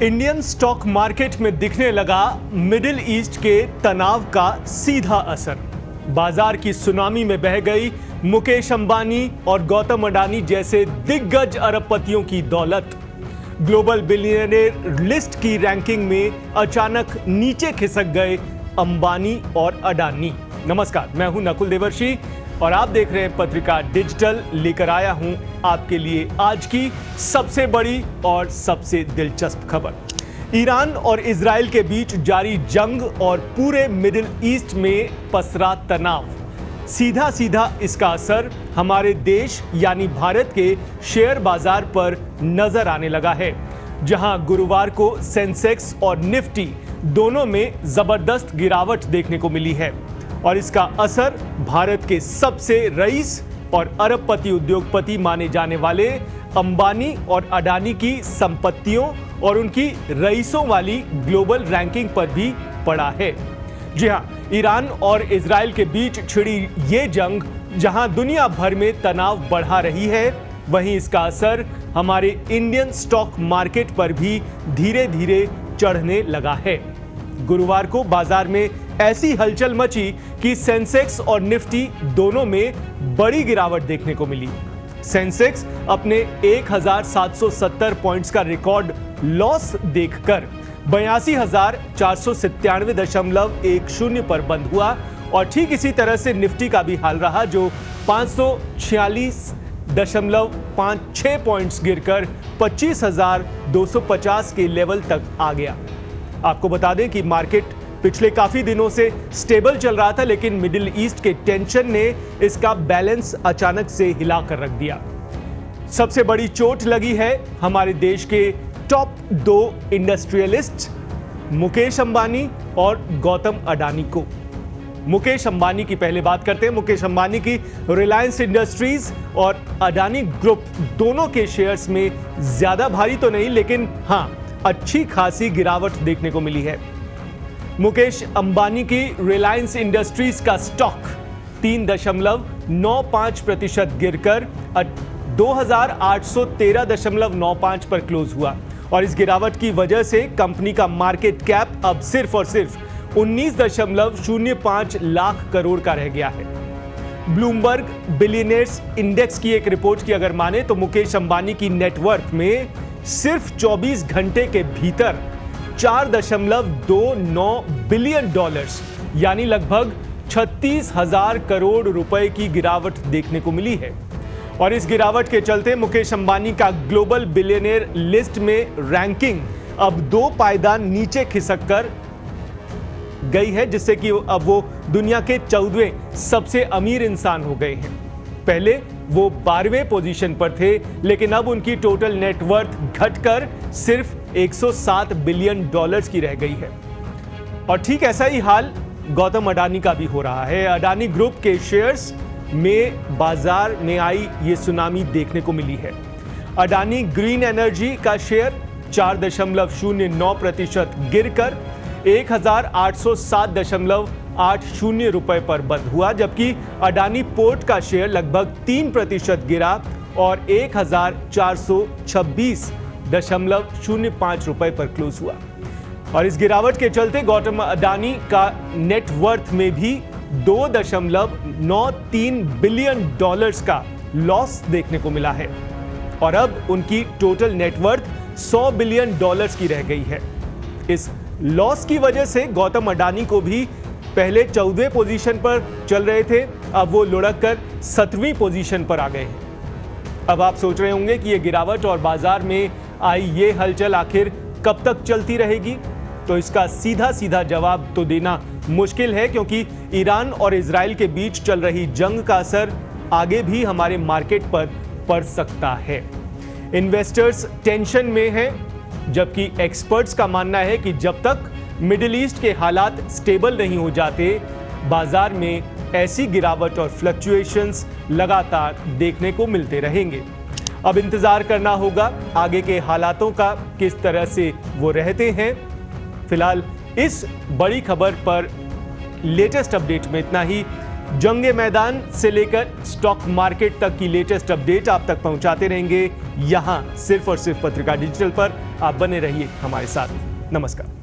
Indian stock market में दिखने लगा मिडिल ईस्ट के तनाव का सीधा असर। बाजार की सुनामी में बह गई मुकेश अंबानी और गौतम अडानी जैसे दिग्गज अरबपतियों की दौलत। ग्लोबल बिलियनेयर लिस्ट की रैंकिंग में अचानक नीचे खिसक गए अंबानी और अडानी। नमस्कार, मैं हूं नकुल देवर्षि और आप देख रहे हैं पत्रिका डिजिटल। लेकर आया हूं आपके लिए आज की सबसे बड़ी और सबसे दिलचस्प खबर। ईरान और इजराइल के बीच जारी जंग और पूरे मिडिल ईस्ट में पसरा तनाव। सीधा सीधा इसका असर हमारे देश यानी भारत के शेयर बाजार पर नजर आने लगा है, जहां गुरुवार को सेंसेक्स और निफ्टी दोनों में जबरदस्त गिरावट देखने को मिली है। और इसका असर भारत के सबसे रईस और अरबपति उद्योगपति माने जाने वाले अंबानी और अडानी की संपत्तियों और उनकी रईसों वाली ग्लोबल रैंकिंग पर भी पड़ा है। जी हां, ईरान और इजराइल के बीच छिड़ी ये जंग जहां दुनिया भर में तनाव बढ़ा रही है, वहीं इसका असर हमारे इंडियन स्टॉक मार्केट पर भी धीरे धीरे चढ़ने लगा है। गुरुवार को बाजार में ऐसी हलचल मची कि सेंसेक्स और निफ्टी दोनों में बड़ी गिरावट देखने को मिली। सेंसेक्स अपने 1770 पॉइंट्स का रिकॉर्ड लॉस देखकर 82,497.10 पर बंद हुआ और ठीक इसी तरह से निफ्टी का भी हाल रहा, जो 546.56 पॉइंट्स गिरकर 25,250 के लेवल तक आ गया। आपको बता दें कि मार्केट पिछले काफी दिनों से स्टेबल चल रहा था, लेकिन मिडिल ईस्ट के टेंशन ने इसका बैलेंस अचानक से हिला कर रख दिया। सबसे बड़ी चोट लगी है हमारे देश के टॉप 2 इंडस्ट्रियलिस्ट मुकेश अंबानी और गौतम अडानी को। मुकेश अंबानी की पहले बात करते हैं। मुकेश अंबानी की रिलायंस इंडस्ट्रीज और अडानी ग्रुप दोनों के शेयर्स में ज्यादा भारी तो नहीं, लेकिन हां, अच्छी खासी गिरावट देखने को मिली है। मुकेश अंबानी की रिलायंस इंडस्ट्रीज का स्टॉक 3.95% गिरकर 2,813.95 पर क्लोज हुआ और इस गिरावट की वजह से कंपनी का मार्केट कैप अब सिर्फ और सिर्फ 19.05 लाख करोड़ का रह गया है। ब्लूमबर्ग बिलियनेयर्स इंडेक्स की एक रिपोर्ट की अगर माने तो मुकेश अंबानी की नेटवर्थ में सिर्फ 24 घंटे के भीतर $4.29 बिलियन यानी लगभग 36,000 करोड़ रुपए की गिरावट देखने को मिली है। और इस गिरावट के चलते मुकेश अंबानी का ग्लोबल बिलियनेयर लिस्ट में रैंकिंग अब 2 पायदान नीचे खिसक कर गई है, जिससे कि अब वो दुनिया के 14वें सबसे अमीर इंसान हो गए हैं। पहले वो 12वें पोजीशन पर थे, लेकिन अब उनकी टोटल नेटवर्थ घटकर सिर्फ $107 बिलियन की रह गई है। और ठीक ऐसा ही हाल गौतम अडानी का भी हो रहा है। अडानी ग्रुप के शेयर्स में बाजार में आई ये सुनामी देखने को मिली है। अडानी ग्रीन एनर्जी का शेयर 4.09% गिरकर 1,807.80 रुपए पर बंद हुआ, जबकि अडानी पोर्ट का शेयर लगभग 3% गिरा और 1,426.05 रुपए पर क्लोज हुआ। और इस गिरावट के चलते गौतम अडानी का नेटवर्थ में भी $2.93 बिलियन का लॉस देखने को मिला है और अब उनकी टोटल नेटवर्थ $100 बिलियन की रह गई है। इस लॉस की वजह से गौतम अडानी को भी पहले 14वें पोजीशन पर चल रहे थे, अब वो लुढ़क कर 7वीं पोजीशन पर आ गए हैं। अब आप सोच रहे होंगे कि ये गिरावट और बाजार में आई ये हलचल आखिर कब तक चलती रहेगी, तो इसका सीधा सीधा जवाब तो देना मुश्किल है, क्योंकि ईरान और इजराइल के बीच चल रही जंग का असर आगे भी हमारे मार्केट पर पड़ सकता है। इन्वेस्टर्स टेंशन में हैं, जबकि एक्सपर्ट्स का मानना है कि जब तक मिडिल ईस्ट के हालात स्टेबल नहीं हो जाते, बाजार में ऐसी गिरावट और फ्लक्चुएशंस लगातार देखने को मिलते रहेंगे। अब इंतजार करना होगा आगे के हालातों का, किस तरह से वो रहते हैं। फिलहाल इस बड़ी खबर पर लेटेस्ट अपडेट में इतना ही। जंगे मैदान से लेकर स्टॉक मार्केट तक की लेटेस्ट अपडेट आप तक पहुंचाते रहेंगे यहां सिर्फ और सिर्फ पत्रिका डिजिटल पर। आप बने रहिए हमारे साथ। नमस्कार।